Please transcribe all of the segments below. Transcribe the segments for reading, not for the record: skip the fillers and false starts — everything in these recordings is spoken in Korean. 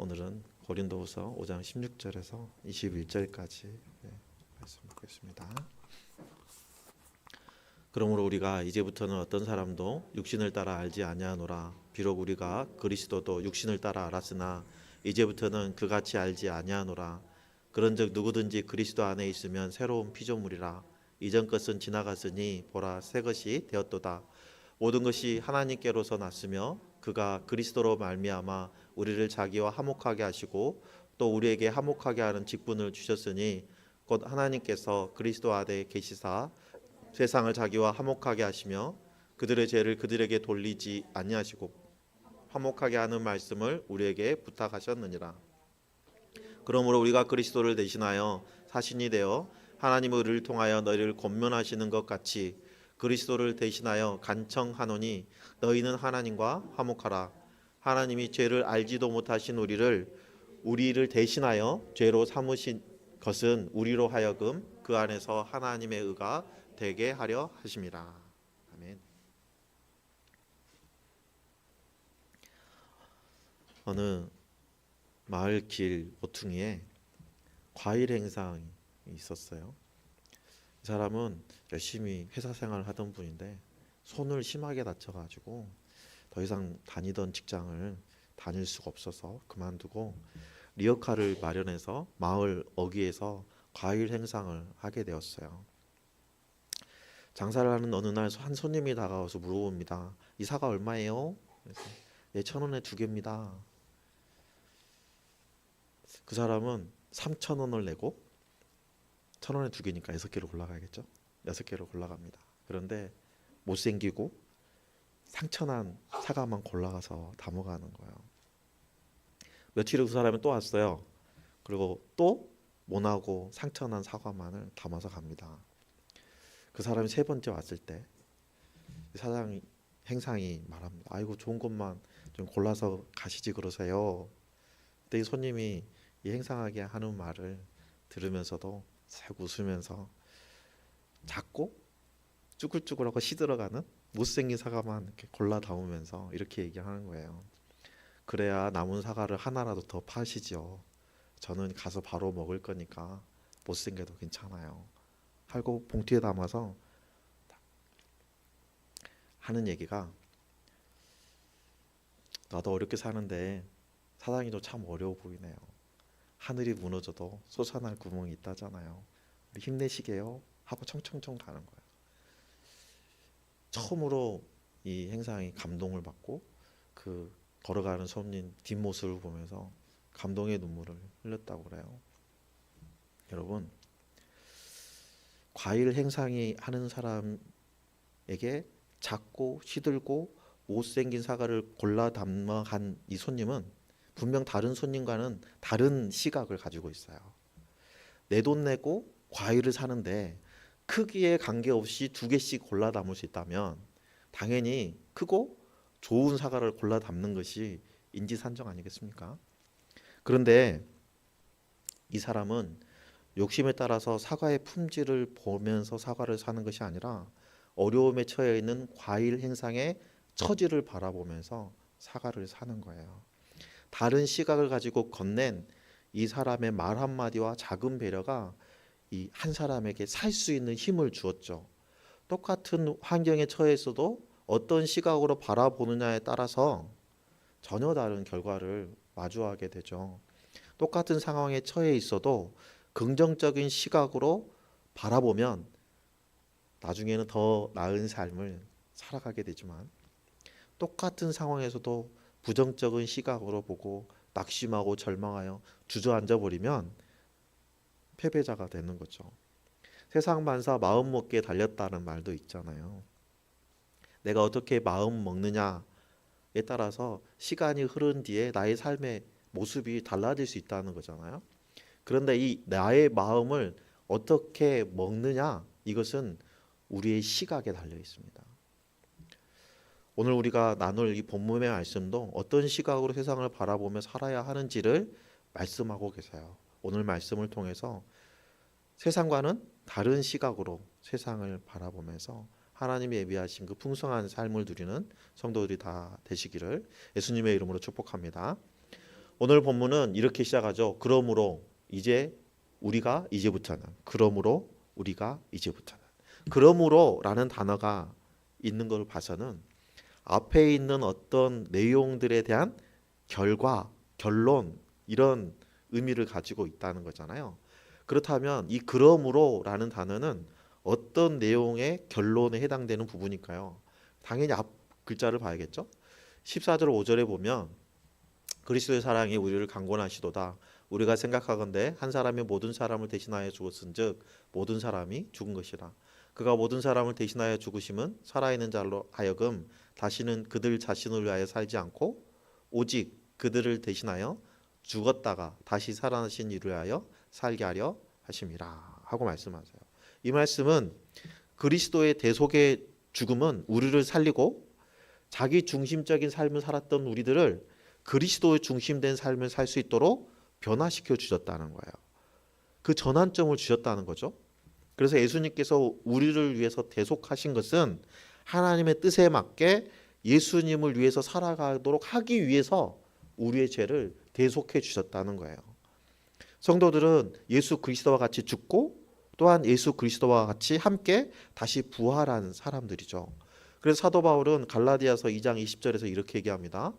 오늘은 고린도후서 5장 16절에서 21절까지 말씀 보겠습니다. 그러므로 우리가 이제부터는 어떤 사람도 육신을 따라 알지 아니하노라. 비록 우리가 그리스도도 육신을 따라 알았으나 이제부터는 그같이 알지 아니하노라. 그런즉 누구든지 그리스도 안에 있으면 새로운 피조물이라. 이전 것은 지나갔으니 보라 새 것이 되었도다. 모든 것이 하나님께로서 났으며 그가 그리스도로 말미암아 우리를 자기와 화목하게 하시고 또 우리에게 화목하게 하는 직분을 주셨으니 곧 하나님께서 그리스도 안에 계시사 세상을 자기와 화목하게 하시며 그들의 죄를 그들에게 돌리지 아니하시고 화목하게 하는 말씀을 우리에게 부탁하셨느니라. 그러므로 우리가 그리스도를 대신하여 사신이 되어 하나님의 의를 통하여 너희를 권면하시는 것 같이 그리스도를 대신하여 간청하노니 너희는 하나님과 화목하라. 하나님이 죄를 알지도 못하신 우리를 대신하여 죄로 삼으신 것은 우리로 하여금 그 안에서 하나님의 의가 되게 하려 하심이라. 아멘. 어느 마을 길 모퉁이에 과일 행상이 있었어요. 이 사람은 열심히 회사 생활을 하던 분인데 손을 심하게 다쳐가지고 더 이상 다니던 직장을 다닐 수가 없어서 그만두고 리어카를 마련해서 마을 어귀에서 과일 행상을 하게 되었어요. 장사를 하는 어느 날 한 손님이 다가와서 물어봅니다. 이 사과 얼마예요? 그래서 1,000원에 2개입니다. 그 사람은 3,000원을 내고 1,000원에 2개니까 6개로 골라가야겠죠. 6개로 골라갑니다. 그런데 못생기고 상처난 사과만 골라가서 담아가는 거예요. 며칠 후 그 사람이 또 왔어요. 그리고 또 모나고 상처난 사과만을 담아서 갑니다. 그 사람이 세 번째 왔을 때 사장 행상이 말합니다. 아이고 좋은 것만 좀 골라서 가시지 그러세요. 그때 이 손님이 이 행상하게 하는 말을 들으면서도 싹 웃으면서 작고 쭈글쭈글하고 시들어가는 못생긴 사과만 이렇게 골라 담으면서 이렇게 얘기하는 거예요. 그래야 남은 사과를 하나라도 더 파시죠. 저는 가서 바로 먹을 거니까 못생겨도 괜찮아요. 하고 봉투에 담아서 하는 얘기가 나도 어렵게 사는데 사장님도 참 어려워 보이네요. 하늘이 무너져도 솟아날 구멍이 있다잖아요. 우리 힘내시게요 하고 청청청 가는 거예요. 처음으로 이 행상이 감동을 받고 그 걸어가는 손님 뒷모습을 보면서 감동의 눈물을 흘렸다고 그래요. 여러분, 과일 행상이 하는 사람에게 작고 시들고 못생긴 사과를 골라 담아 간 이 손님은 분명 다른 손님과는 다른 시각을 가지고 있어요. 내 돈 내고 과일을 사는데 크기에 관계없이 2개씩 골라 담을 수 있다면 당연히 크고 좋은 사과를 골라 담는 것이 인지산정 아니겠습니까? 그런데 이 사람은 욕심에 따라서 사과의 품질을 보면서 사과를 사는 것이 아니라 어려움에 처해 있는 과일 행상의 처지를 바라보면서 사과를 사는 거예요. 다른 시각을 가지고 건넨 이 사람의 말 한마디와 작은 배려가 이 한 사람에게 살 수 있는 힘을 주었죠. 똑같은 환경에 처해 있어도 어떤 시각으로 바라보느냐에 따라서 전혀 다른 결과를 마주하게 되죠. 똑같은 상황에 처해 있어도 긍정적인 시각으로 바라보면 나중에는 더 나은 삶을 살아가게 되지만 똑같은 상황에서도 부정적인 시각으로 보고 낙심하고 절망하여 주저앉아 버리면 패배자가 되는 거죠. 세상 만사 마음 먹기에 달렸다는 말도 있잖아요. 내가 어떻게 마음 먹느냐에 따라서 시간이 흐른 뒤에 나의 삶의 모습이 달라질 수 있다는 거잖아요. 그런데 이 나의 마음을 어떻게 먹느냐, 이것은 우리의 시각에 달려 있습니다. 오늘 우리가 나눌 이 본문의 말씀도 어떤 시각으로 세상을 바라보며 살아야 하는지를 말씀하고 계세요. 오늘 말씀을 통해서 세상과는 다른 시각으로 세상을 바라보면서 하나님이 예비하신 그 풍성한 삶을 누리는 성도들이 다 되시기를 예수님의 이름으로 축복합니다. 오늘 본문은 이렇게 시작하죠. 그러므로 이제 우리가 이제부터는 그러므로 우리가 이제부터는 그러므로라는 단어가 있는 걸 봐서는 앞에 있는 어떤 내용들에 대한 결과, 결론 이런 의미를 가지고 있다는 거잖아요. 그렇다면 이 그러므로라는 단어는 어떤 내용의 결론에 해당되는 부분일까요? 당연히 앞 글자를 봐야겠죠. 14절 5절에 보면 그리스도의 사랑이 우리를 강권하시도다. 우리가 생각하건대 한 사람이 모든 사람을 대신하여 죽었은즉 모든 사람이 죽은 것이라. 그가 모든 사람을 대신하여 죽으심은 살아있는 자로 하여금 다시는 그들 자신을 위하여 살지 않고 오직 그들을 대신하여 죽었다가 다시 살아나신 이를 위하여 살게 하려 하심이라 하고 말씀하세요. 이 말씀은 그리스도의 대속의 죽음은 우리를 살리고 자기 중심적인 삶을 살았던 우리들을 그리스도의 중심된 삶을 살 수 있도록 변화시켜 주셨다는 거예요. 그 전환점을 주셨다는 거죠. 그래서 예수님께서 우리를 위해서 대속하신 것은 하나님의 뜻에 맞게 예수님을 위해서 살아가도록 하기 위해서 우리의 죄를 대속해 주셨다는 거예요. 성도들은 예수 그리스도와 같이 죽고 또한 예수 그리스도와 같이 함께 다시 부활한 사람들이죠. 그래서 사도 바울은 갈라디아서 2장 20절에서 이렇게 얘기합니다.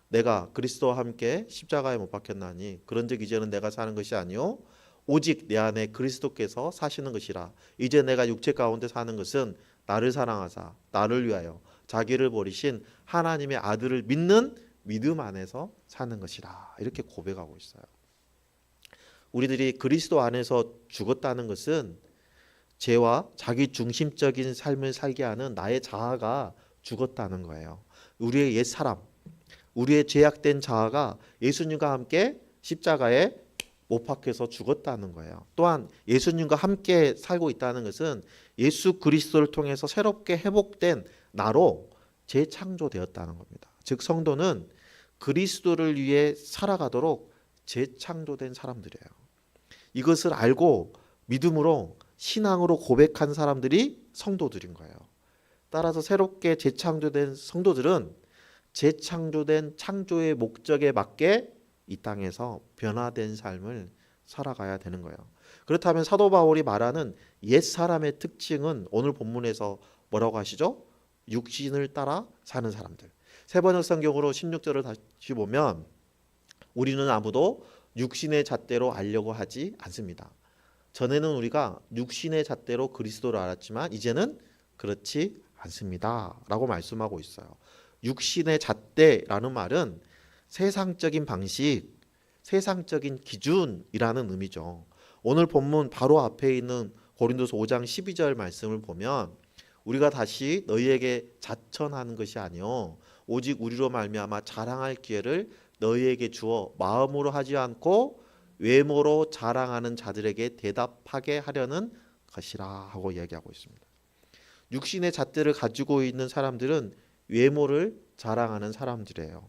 내가 그리스도와 함께 십자가에 못 박혔나니 그런즉 이제는 내가 사는 것이 아니요 오직 내 안에 그리스도께서 사시는 것이라. 이제 내가 육체 가운데 사는 것은 나를 사랑하사 나를 위하여 자기를 버리신 하나님의 아들을 믿는 믿음 안에서 사는 것이라. 이렇게 고백하고 있어요. 우리들이 그리스도 안에서 죽었다는 것은 죄와 자기 중심적인 삶을 살게 하는 나의 자아가 죽었다는 거예요. 우리의 옛 사람, 우리의 죄악된 자아가 예수님과 함께 십자가에 못 박혀서 죽었다는 거예요. 또한 예수님과 함께 살고 있다는 것은 예수 그리스도를 통해서 새롭게 회복된 나로 재창조되었다는 겁니다. 즉 성도는 그리스도를 위해 살아가도록 재창조된 사람들이에요. 이것을 알고 믿음으로 신앙으로 고백한 사람들이 성도들인 거예요. 따라서 새롭게 재창조된 성도들은 재창조된 창조의 목적에 맞게 이 땅에서 변화된 삶을 살아가야 되는 거예요. 그렇다면 사도 바울이 말하는 옛 사람의 특징은 오늘 본문에서 뭐라고 하시죠? 육신을 따라 사는 사람들. 세번역 성경으로 16절을 다시 보면 우리는 아무도 육신의 잣대로 알려고 하지 않습니다. 전에는 우리가 육신의 잣대로 그리스도를 알았지만 이제는 그렇지 않습니다. 라고 말씀하고 있어요. 육신의 잣대라는 말은 세상적인 방식, 세상적인 기준이라는 의미죠. 오늘 본문 바로 앞에 있는 고린도서 5장 12절 말씀을 보면 우리가 다시 너희에게 자천하는 것이 아니요 오직 우리로 말미암아 자랑할 기회를 너희에게 주어 마음으로 하지 않고 외모로 자랑하는 자들에게 대답하게 하려는 것이라 하고 이야기하고 있습니다. 육신의 잣대를 가지고 있는 사람들은 외모를 자랑하는 사람들이에요.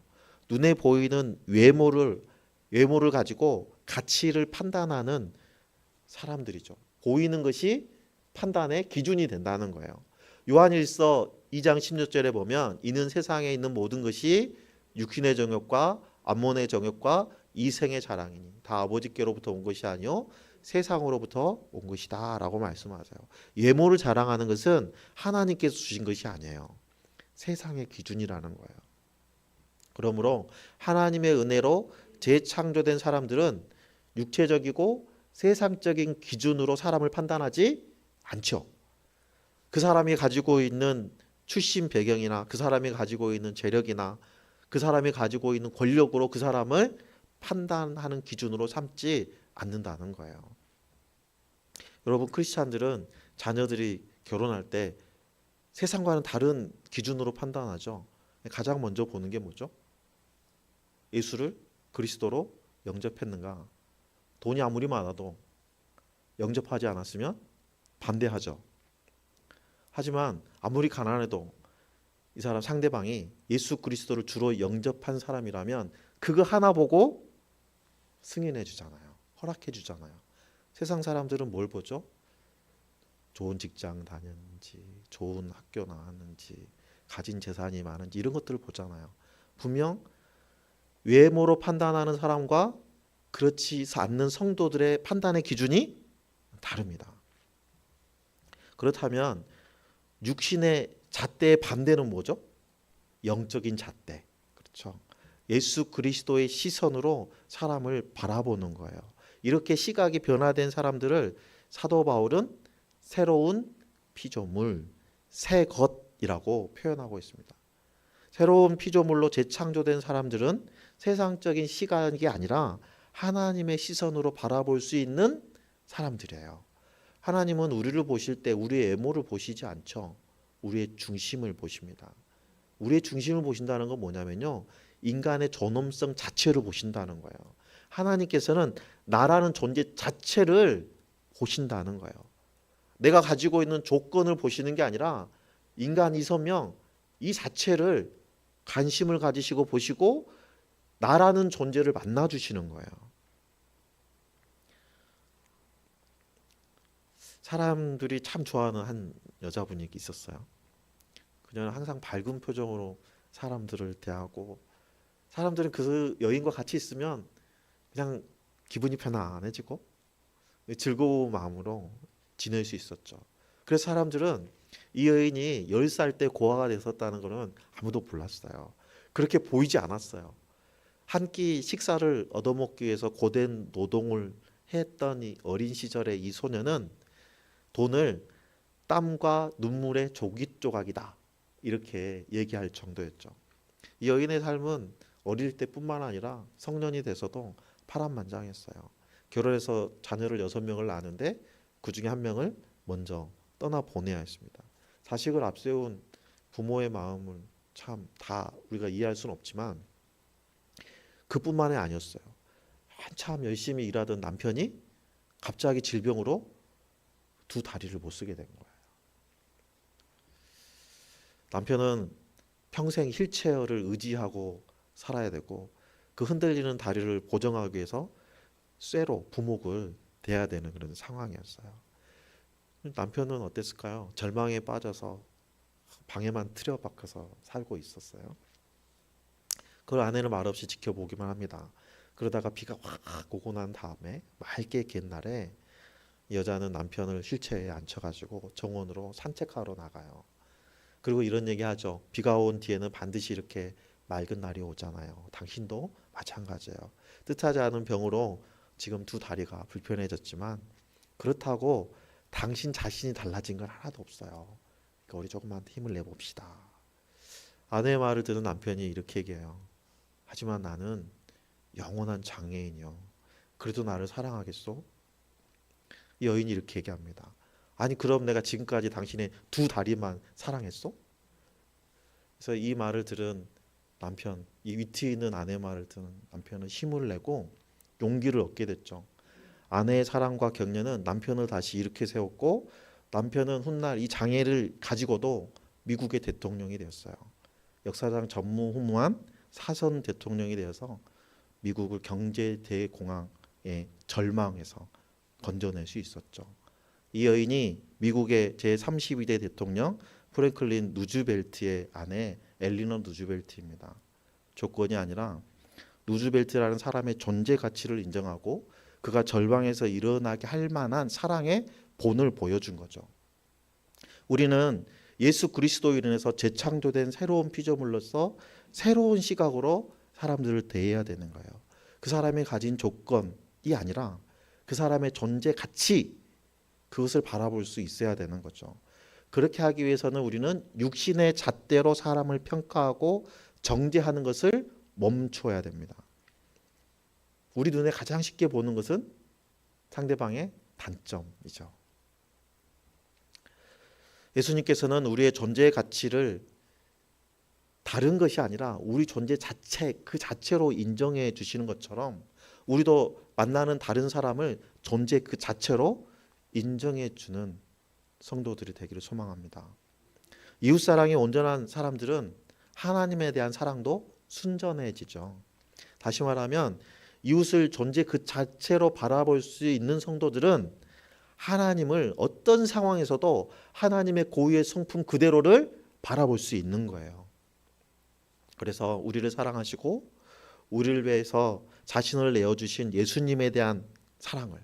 눈에 보이는 외모를 가지고 가치를 판단하는 사람들이죠. 보이는 것이 판단의 기준이 된다는 거예요. 요한일서 2장 16절에 보면 이는 세상에 있는 모든 것이 육신의 정욕과 암몬의 정욕과 이생의 자랑이니 다 아버지께로부터 온 것이 아니요 세상으로부터 온 것이다 라고 말씀하세요. 외모를 자랑하는 것은 하나님께서 주신 것이 아니에요. 세상의 기준이라는 거예요. 그러므로 하나님의 은혜로 재창조된 사람들은 육체적이고 세상적인 기준으로 사람을 판단하지 않죠. 그 사람이 가지고 있는 출신 배경이나 그 사람이 가지고 있는 재력이나 그 사람이 가지고 있는 권력으로 그 사람을 판단하는 기준으로 삼지 않는다는 거예요. 여러분 크리스찬들은 자녀들이 결혼할 때 세상과는 다른 기준으로 판단하죠. 가장 먼저 보는 게 뭐죠? 예수를 그리스도로 영접했는가? 돈이 아무리 많아도 영접하지 않았으면 반대하죠. 하지만 아무리 가난해도 이 사람 상대방이 예수 그리스도를 주로 영접한 사람이라면 그거 하나 보고 승인해 주잖아요. 허락해 주잖아요. 세상 사람들은 뭘 보죠? 좋은 직장 다녔는지, 좋은 학교 나왔는지, 가진 재산이 많은지 이런 것들을 보잖아요. 분명 외모로 판단하는 사람과 그렇지 않는 성도들의 판단의 기준이 다릅니다. 그렇다면 육신의 잣대의 반대는 뭐죠? 영적인 잣대. 그렇죠. 예수 그리스도의 시선으로 사람을 바라보는 거예요. 이렇게 시각이 변화된 사람들을 사도 바울은 새로운 피조물, 새 것이라고 표현하고 있습니다. 새로운 피조물로 재창조된 사람들은 세상적인 시각이 아니라 하나님의 시선으로 바라볼 수 있는 사람들이에요. 하나님은 우리를 보실 때 우리의 외모를 보시지 않죠. 우리의 중심을 보십니다. 우리의 중심을 보신다는 건 뭐냐면요, 인간의 존엄성 자체를 보신다는 거예요. 하나님께서는 나라는 존재 자체를 보신다는 거예요. 내가 가지고 있는 조건을 보시는 게 아니라 인간 이성명 이 자체를 관심을 가지시고 보시고 나라는 존재를 만나주시는 거예요. 사람들이 참 좋아하는 한 여자분이 있었어요. 그녀는 항상 밝은 표정으로 사람들을 대하고, 사람들은 그 여인과 같이 있으면 그냥 기분이 편안해지고 즐거운 마음으로 지낼 수 있었죠. 그래서 사람들은 이 여인이 10살 때 고아가 됐었다는 것은 아무도 몰랐어요. 그렇게 보이지 않았어요. 한 끼 식사를 얻어먹기 위해서 고된 노동을 했던 이 어린 시절의 이 소녀는 돈을 땀과 눈물의 조각이다 이렇게 얘기할 정도였죠. 이 여인의 삶은 어릴 때뿐만 아니라 성년이 돼서도 파란만장했어요. 결혼해서 자녀를 6명을 낳았는데 그 중에 한 명을 먼저 떠나 보내야 했습니다. 자식을 앞세운 부모의 마음을 참 다 우리가 이해할 수는 없지만 그뿐만이 아니었어요. 한참 열심히 일하던 남편이 갑자기 질병으로 두 다리를 못 쓰게 된 거예요. 남편은 평생 휠체어를 의지하고 살아야 되고 그 흔들리는 다리를 고정하기 위해서 쇠로 부목을 대야 되는 그런 상황이었어요. 남편은 어땠을까요? 절망에 빠져서 방에만 틀어박혀서 살고 있었어요. 그걸 아내는 말없이 지켜보기만 합니다. 그러다가 비가 확 오고 난 다음에 맑게 갠 날에 여자는 남편을 휠체어에 앉혀가지고 정원으로 산책하러 나가요. 그리고 이런 얘기하죠. 비가 온 뒤에는 반드시 이렇게 맑은 날이 오잖아요. 당신도 마찬가지예요. 뜻하지 않은 병으로 지금 두 다리가 불편해졌지만 그렇다고 당신 자신이 달라진 건 하나도 없어요. 그러니까 우리 조금만 힘을 내봅시다. 아내의 말을 듣는 남편이 이렇게 얘기해요. 하지만 나는 영원한 장애인이요. 그래도 나를 사랑하겠소? 이 여인이 이렇게 얘기합니다. 아니 그럼 내가 지금까지 당신의 두 다리만 사랑했소? 그래서 이 말을 들은 남편, 이 위트 있는 아내의 말을 듣는 남편은 힘을 내고 용기를 얻게 됐죠. 아내의 사랑과 격려는 남편을 다시 이렇게 세웠고 남편은 훗날 이 장애를 가지고도 미국의 대통령이 되었어요. 역사상 전무후무한 사선 대통령이 되어서 미국을 경제 대공황의 절망에서 건져낼 수 있었죠. 이 여인이 미국의 제32대 대통령 프랭클린 루즈벨트의 아내 엘리너 루즈벨트입니다. 조건이 아니라 루즈벨트라는 사람의 존재 가치를 인정하고 그가 절망에서 일어나게 할 만한 사랑의 본을 보여준 거죠. 우리는 예수 그리스도로 인해서 재창조된 새로운 피조물로서 새로운 시각으로 사람들을 대해야 되는 거예요. 그 사람이 가진 조건이 아니라 그 사람의 존재 가치, 그것을 바라볼 수 있어야 되는 거죠. 그렇게 하기 위해서는 우리는 육신의 잣대로 사람을 평가하고 정죄하는 것을 멈춰야 됩니다. 우리 눈에 가장 쉽게 보는 것은 상대방의 단점이죠. 예수님께서는 우리의 존재의 가치를 다른 것이 아니라 우리 존재 자체 그 자체로 인정해 주시는 것처럼 우리도 만나는 다른 사람을 존재 그 자체로 인정해 주는 성도들이 되기를 소망합니다. 이웃사랑이 온전한 사람들은 하나님에 대한 사랑도 순전해지죠. 다시 말하면 이웃을 존재 그 자체로 바라볼 수 있는 성도들은 하나님을 어떤 상황에서도 하나님의 고유의 성품 그대로를 바라볼 수 있는 거예요. 그래서 우리를 사랑하시고 우리를 위해서 자신을 내어주신 예수님에 대한 사랑을,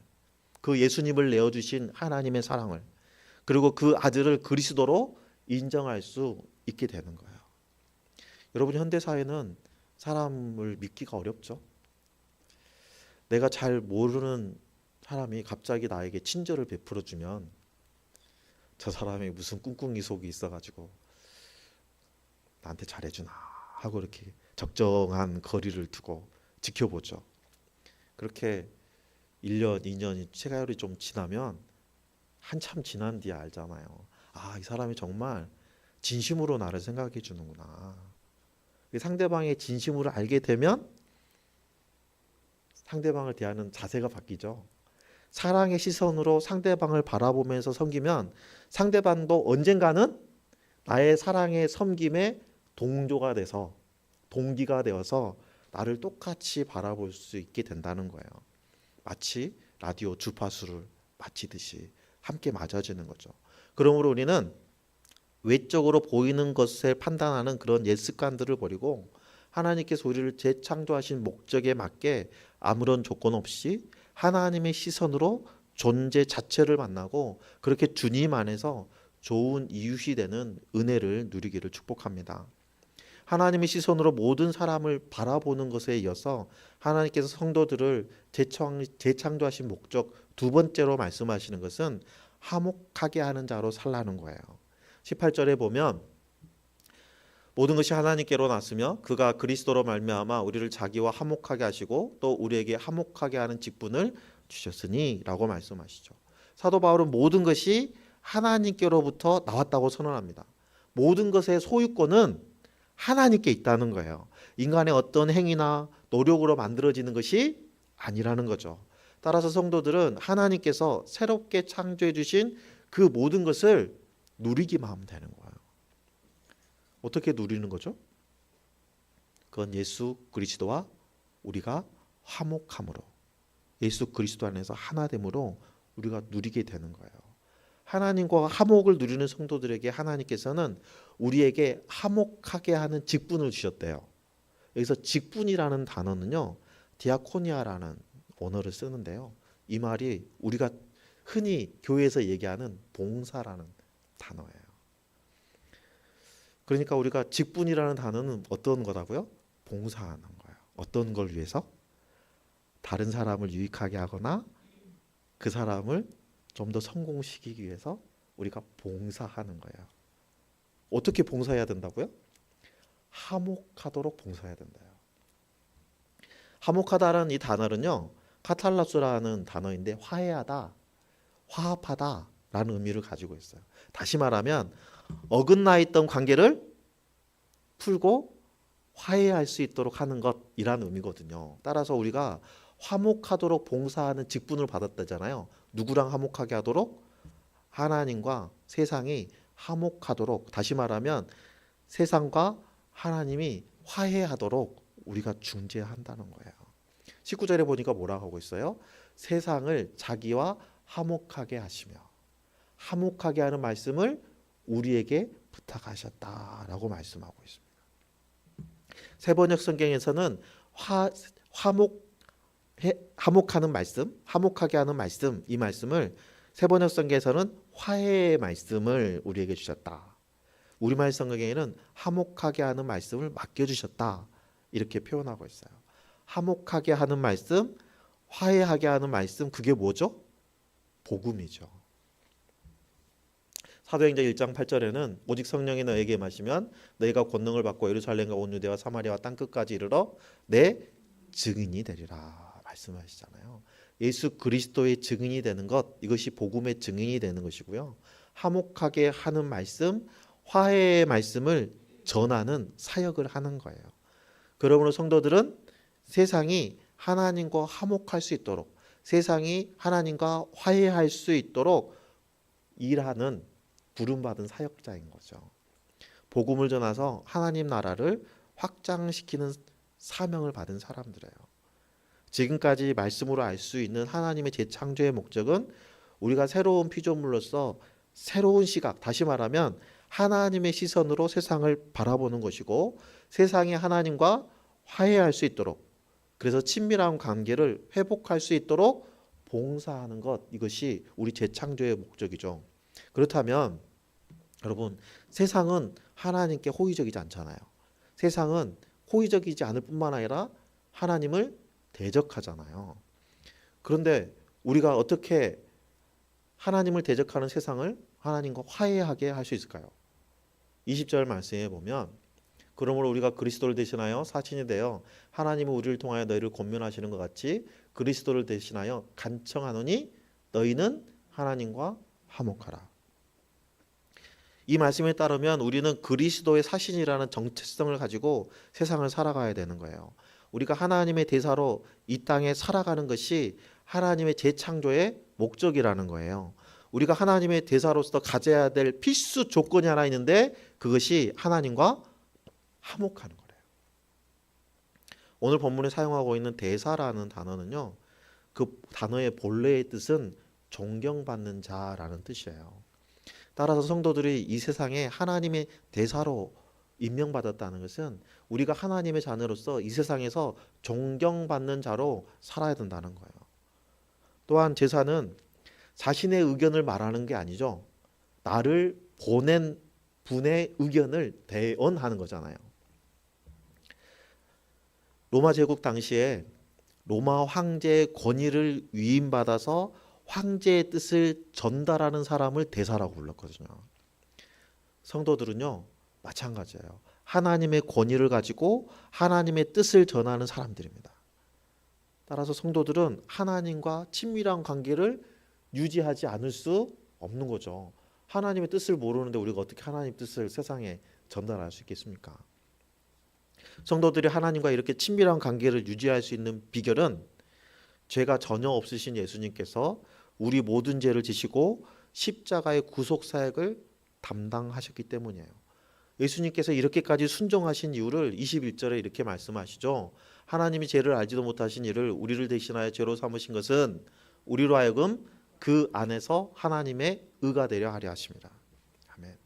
그 예수님을 내어주신 하나님의 사랑을, 그리고 그 아들을 그리스도로 인정할 수 있게 되는 거예요. 여러분, 현대사회는 사람을 믿기가 어렵죠. 내가 잘 모르는 사람이 갑자기 나에게 친절을 베풀어주면 저 사람이 무슨 꿍꿍이 속이 있어가지고 나한테 잘해주나 하고 이렇게 적정한 거리를 두고 지켜보죠. 그렇게 1년, 2년이 세월이 좀 지나면 한참 지난 뒤에 알잖아요. 아, 이 사람이 정말 진심으로 나를 생각해 주는구나. 상대방의 진심으로 알게 되면 상대방을 대하는 자세가 바뀌죠. 사랑의 시선으로 상대방을 바라보면서 섬기면 상대방도 언젠가는 나의 사랑의 섬김에 동조가 돼서, 동기가 되어서 나를 똑같이 바라볼 수 있게 된다는 거예요. 마치 라디오 주파수를 맞추듯이 함께 맞아지는 거죠. 그러므로 우리는 외적으로 보이는 것을 판단하는 그런 옛 습관들을 버리고 하나님께서 우리를 재창조하신 목적에 맞게 아무런 조건 없이 하나님의 시선으로 존재 자체를 만나고 그렇게 주님 안에서 좋은 이웃이 되는 은혜를 누리기를 축복합니다. 하나님의 시선으로 모든 사람을 바라보는 것에 이어서 하나님께서 성도들을 재창조하신 목적 두 번째로 말씀하시는 것은 화목하게 하는 자로 살라는 거예요. 18절에 보면 모든 것이 하나님께로 났으며 그가 그리스도로 말미암아 우리를 자기와 화목하게 하시고 또 우리에게 화목하게 하는 직분을 주셨으니 라고 말씀하시죠. 사도 바울은 모든 것이 하나님께로부터 나왔다고 선언합니다. 모든 것의 소유권은 하나님께 있다는 거예요. 인간의 어떤 행위나 노력으로 만들어지는 것이 아니라는 거죠. 따라서 성도들은 하나님께서 새롭게 창조해 주신 그 모든 것을 누리기만 하면 되는 거예요. 어떻게 누리는 거죠? 그건 예수 그리스도와 우리가 화목함으로, 예수 그리스도 안에서 하나됨으로 우리가 누리게 되는 거예요. 하나님과 화목을 누리는 성도들에게 하나님께서는 우리에게 화목하게 하는 직분을 주셨대요. 여기서 직분이라는 단어는요, 디아코니아라는 언어를 쓰는데요. 이 말이 우리가 흔히 교회에서 얘기하는 봉사라는 단어예요. 그러니까 우리가 직분이라는 단어는 어떤 거라고요? 봉사하는 거예요. 어떤 걸 위해서? 다른 사람을 유익하게 하거나 그 사람을 좀 더 성공시키기 위해서 우리가 봉사하는 거예요. 어떻게 봉사해야 된다고요? 화목하도록 봉사해야 된다요. 화목하다라는 이 단어는요, 카탈라스라는 단어인데 화해하다, 화합하다라는 의미를 가지고 있어요. 다시 말하면 어긋나 있던 관계를 풀고 화해할 수 있도록 하는 것이라는 의미거든요. 따라서 우리가 화목하도록 봉사하는 직분을 받았다잖아요. 누구랑 화목하게 하도록? 하나님과 세상이 화목하도록, 다시 말하면 세상과 하나님이 화해하도록 우리가 중재한다는 거예요. 19절에 보니까 뭐라고 하고 있어요? 세상을 자기와 화목하게 하시며, 화목하게 하는 말씀을 우리에게 부탁하셨다라고 말씀하고 있습니다. 세번역 성경에서는 화목하는 말씀, 화목하게 하는 말씀, 이 말씀을 세번역 성경에서는 화해의 말씀을 우리에게 주셨다. 우리말 성경에는 화목하게 하는 말씀을 맡겨주셨다. 이렇게 표현하고 있어요. 화목하게 하는 말씀, 화해하게 하는 말씀, 그게 뭐죠? 복음이죠. 사도행전 1장 8절에는 오직 성령이 너에게 임하시면 너희가 권능을 받고 예루살렘과 온 유대와 사마리아와 땅끝까지 이르러 내 증인이 되리라 말씀하시잖아요. 예수 그리스도의 증인이 되는 것, 이것이 복음의 증인이 되는 것이고요. 화목하게 하는 말씀, 화해의 말씀을 전하는 사역을 하는 거예요. 그러므로 성도들은 세상이 하나님과 화목할 수 있도록, 세상이 하나님과 화해할 수 있도록 일하는 부름받은 사역자인 거죠. 복음을 전해서 하나님 나라를 확장시키는 사명을 받은 사람들이에요. 지금까지 말씀으로 알 수 있는 하나님의 재창조의 목적은 우리가 새로운 피조물로서 새로운 시각, 다시 말하면 하나님의 시선으로 세상을 바라보는 것이고 세상이 하나님과 화해할 수 있도록, 그래서 친밀한 관계를 회복할 수 있도록 봉사하는 것, 이것이 우리 재창조의 목적이죠. 그렇다면 여러분, 세상은 하나님께 호의적이지 않잖아요. 세상은 호의적이지 않을 뿐만 아니라 하나님을 대적하잖아요. 그런데 우리가 어떻게 하나님을 대적하는 세상을 하나님과 화해하게 할 수 있을까요? 20절 말씀에 보면, 그러므로 우리가 그리스도를 대신하여 사신이 되어 하나님은 우리를 통하여 너희를 권면하시는 것 같이 그리스도를 대신하여 간청하노니 너희는 하나님과 화목하라. 이 말씀에 따르면 우리는 그리스도의 사신이라는 정체성을 가지고 세상을 살아가야 되는 거예요. 우리가 하나님의 대사로 이 땅에 살아가는 것이 하나님의 재창조의 목적이라는 거예요. 우리가 하나님의 대사로서 가져야 될 필수 조건이 하나 있는데, 그것이 하나님과 화목하는 거래요. 오늘 본문에 사용하고 있는 대사라는 단어는요, 그 단어의 본래의 뜻은 존경받는 자라는 뜻이에요. 따라서 성도들이 이 세상에 하나님의 대사로 임명받았다는 것은 우리가 하나님의 자녀로서 이 세상에서 존경받는 자로 살아야 된다는 거예요. 또한 제사는 자신의 의견을 말하는 게 아니죠. 나를 보낸 분의 의견을 대언하는 거잖아요. 로마 제국 당시에 로마 황제의 권위를 위임받아서 황제의 뜻을 전달하는 사람을 대사라고 불렀거든요. 성도들은요, 마찬가지예요. 하나님의 권위를 가지고 하나님의 뜻을 전하는 사람들입니다. 따라서 성도들은 하나님과 친밀한 관계를 유지하지 않을 수 없는 거죠. 하나님의 뜻을 모르는데 우리가 어떻게 하나님의 뜻을 세상에 전달할 수 있겠습니까? 성도들이 하나님과 이렇게 친밀한 관계를 유지할 수 있는 비결은 죄가 전혀 없으신 예수님께서 우리 모든 죄를 지시고 십자가의 구속 사역을 담당하셨기 때문이에요. 예수님께서 이렇게까지 순종하신 이유를 21절에 이렇게 말씀하시죠. 하나님이 죄를 알지도 못하신 이를 우리를 대신하여 죄로 삼으신 것은 우리로 하여금 그 안에서 하나님의 의가 되려 하려 하십니다. 아멘.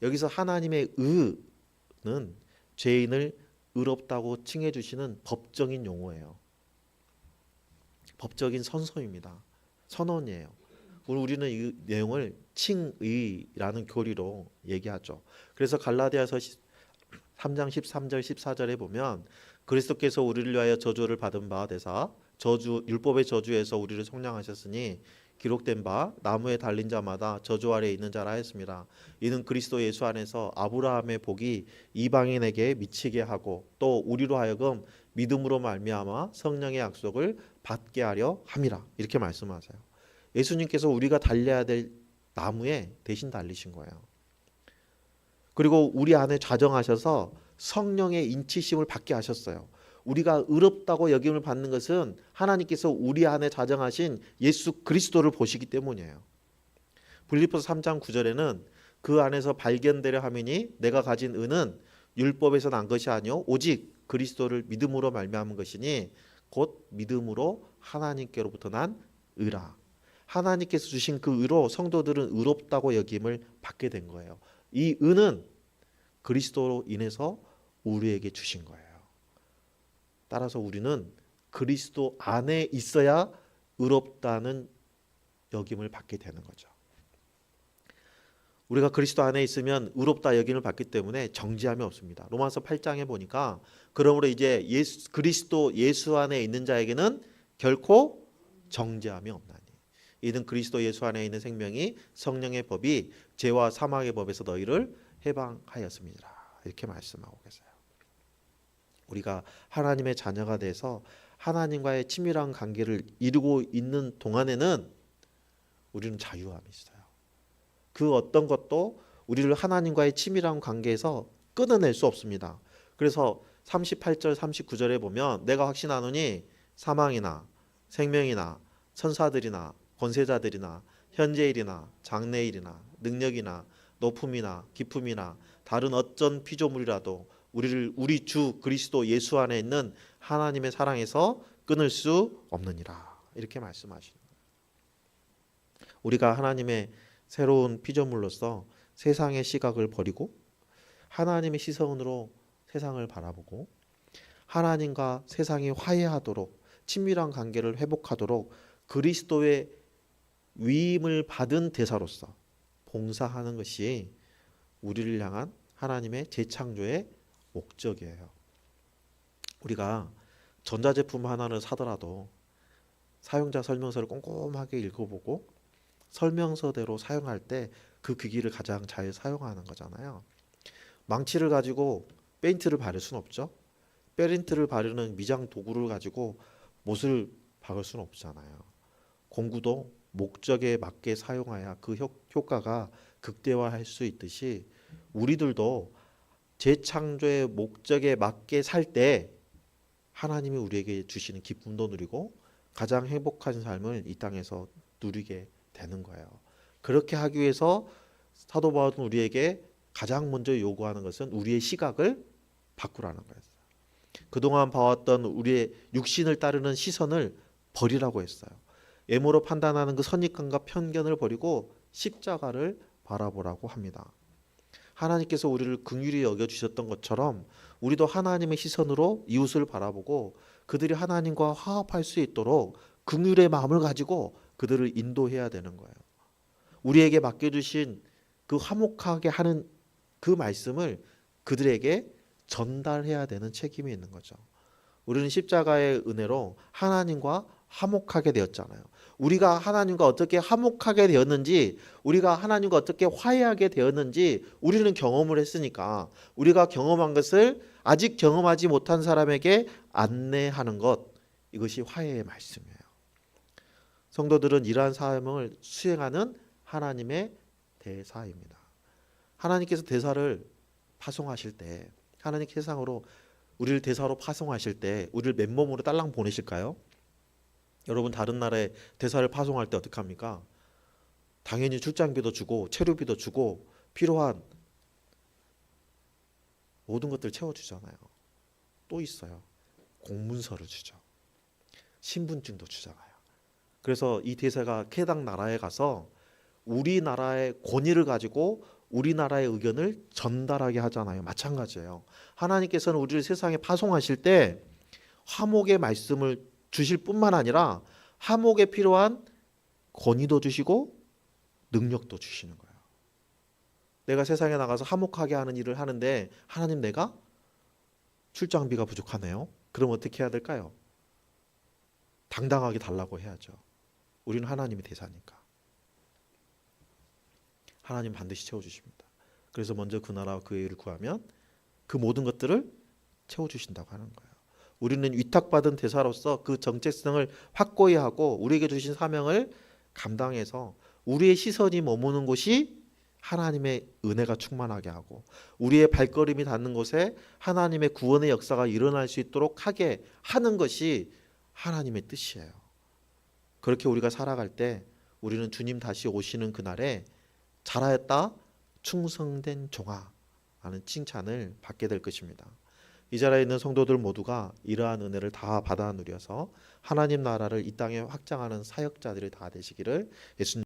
여기서 하나님의 의는 죄인을 의롭다고 칭해 주시는 법적인 용어예요. 법적인 선서입니다. 선언이에요. 우리는 이 내용을 칭의라는 교리로 얘기하죠. 그래서 갈라디아서 3장 13절 14절에 보면 그리스도께서 우리를 위하여 저주를 받은 바 되사 율법의 저주에서 우리를 속량하셨으니 기록된 바 나무에 달린 자마다 저주 아래에 있는 자라 했습니다. 이는 그리스도 예수 안에서 아브라함의 복이 이방인에게 미치게 하고 또 우리로 하여금 믿음으로 말미암아 성령의 약속을 받게 하려 함이라. 이렇게 말씀하세요. 예수님께서 우리가 달려야 될 나무에 대신 달리신 거예요. 그리고 우리 안에 좌정하셔서 성령의 인치심을 받게 하셨어요. 우리가 의롭다고 여김을 받는 것은 하나님께서 우리 안에 좌정하신 예수 그리스도를 보시기 때문이에요. 빌립보서 3장 9절에는 그 안에서 발견되려 함이니 내가 가진 의는 율법에서 난 것이 아니요 오직 그리스도를 믿음으로 말미암은 것이니 곧 믿음으로 하나님께로부터 난 의라. 하나님께서 주신 그 의로 성도들은 의롭다고 여김을 받게 된 거예요. 이 의는 그리스도로 인해서 우리에게 주신 거예요. 따라서 우리는 그리스도 안에 있어야 의롭다는 여김을 받게 되는 거죠. 우리가 그리스도 안에 있으면 의롭다 여김을 받기 때문에 정죄함이 없습니다. 로마서 8장에 보니까 그러므로 이제 그리스도 예수 안에 있는 자에게는 결코 정죄함이 없나니 이는 그리스도 예수 안에 있는 생명이 성령의 법이 죄와 사망의 법에서 너희를 해방하였습니다. 이렇게 말씀하고 계세요. 우리가 하나님의 자녀가 돼서 하나님과의 친밀한 관계를 이루고 있는 동안에는 우리는 자유함이 있어요. 그 어떤 것도 우리를 하나님과의 친밀한 관계에서 끊어낼 수 없습니다. 그래서 38절 39절에 보면 내가 확신하노니 사망이나 생명이나 천사들이나 권세자들이나 현재일이나 장래일이나 능력이나 높음이나 깊음이나 다른 어떤 피조물이라도 우리 주 그리스도 예수 안에 있는 하나님의 사랑에서 끊을 수 없느니라. 이렇게 말씀하시는 거예요. 우리가 하나님의 새로운 피조물로서 세상의 시각을 버리고 하나님의 시선으로 세상을 바라보고 하나님과 세상이 화해하도록 친밀한 관계를 회복하도록 그리스도의 위임을 받은 대사로서 봉사하는 것이 우리를 향한 하나님의 재창조의 목적이에요. 우리가 전자제품 하나를 사더라도 사용자 설명서를 꼼꼼하게 읽어보고 설명서대로 사용할 때 그 기기를 가장 잘 사용하는 거잖아요. 망치를 가지고 페인트를 바를 수는 없죠. 페인트를 바르는 미장 도구를 가지고 못을 박을 수는 없잖아요. 공구도 목적에 맞게 사용해야 그 효과가 극대화할 수 있듯이 우리들도 재창조의 목적에 맞게 살 때 하나님이 우리에게 주시는 기쁨도 누리고 가장 행복한 삶을 이 땅에서 누리게 되는 거예요. 그렇게 하기 위해서 사도 바울은 우리에게 가장 먼저 요구하는 것은 우리의 시각을 바꾸라는 거예요. 그동안 봐왔던 우리의 육신을 따르는 시선을 버리라고 했어요. 외모로 판단하는 그 선입관과 편견을 버리고 십자가를 바라보라고 합니다. 하나님께서 우리를 긍휼히 여겨주셨던 것처럼 우리도 하나님의 시선으로 이웃을 바라보고 그들이 하나님과 화합할 수 있도록 긍휼의 마음을 가지고 그들을 인도해야 되는 거예요. 우리에게 맡겨주신 그 화목하게 하는 그 말씀을 그들에게 전달해야 되는 책임이 있는 거죠. 우리는 십자가의 은혜로 하나님과 화목하게 되었잖아요. 우리가 하나님과 어떻게 화목하게 되었는지, 우리가 하나님과 어떻게 화해하게 되었는지 우리는 경험을 했으니까 우리가 경험한 것을 아직 경험하지 못한 사람에게 안내하는 것, 이것이 화해의 말씀이에요. 성도들은 이러한 사명을 수행하는 하나님의 대사입니다. 하나님께서 대사를 파송하실 때, 하나님 세상으로 우리를 대사로 파송하실 때 우리를 맨몸으로 딸랑 보내실까요? 여러분 다른 나라에 대사를 파송할 때 어떻게 합니까? 당연히 출장비도 주고 체류비도 주고 필요한 모든 것들 채워주잖아요. 또 있어요. 공문서를 주죠. 신분증도 주잖아요. 그래서 이 대사가 해당 나라에 가서 우리나라의 권위를 가지고 우리나라의 의견을 전달하게 하잖아요. 마찬가지예요. 하나님께서는 우리를 세상에 파송하실 때 화목의 말씀을 주실 뿐만 아니라 화목에 필요한 권위도 주시고 능력도 주시는 거예요. 내가 세상에 나가서 화목하게 하는 일을 하는데 하나님 내가 출장비가 부족하네요. 그럼 어떻게 해야 될까요? 당당하게 달라고 해야죠. 우리는 하나님의 대사니까. 하나님 반드시 채워주십니다. 그래서 먼저 그 나라와 그 의를 구하면 그 모든 것들을 채워주신다고 하는 거예요. 우리는 위탁받은 대사로서 그 정체성을 확고히 하고 우리에게 주신 사명을 감당해서 우리의 시선이 머무는 곳이 하나님의 은혜가 충만하게 하고 우리의 발걸음이 닿는 곳에 하나님의 구원의 역사가 일어날 수 있도록 하게 하는 것이 하나님의 뜻이에요. 그렇게 우리가 살아갈 때 우리는 주님 다시 오시는 그날에 잘하였다 충성된 종아 라는 칭찬을 받게 될 것입니다. 이 자리에 있는 성도들 모두가 이러한 은혜를 다 받아 누려서 하나님 나라를 이 땅에 확장하는 사역자들이 다 되시기를 예수님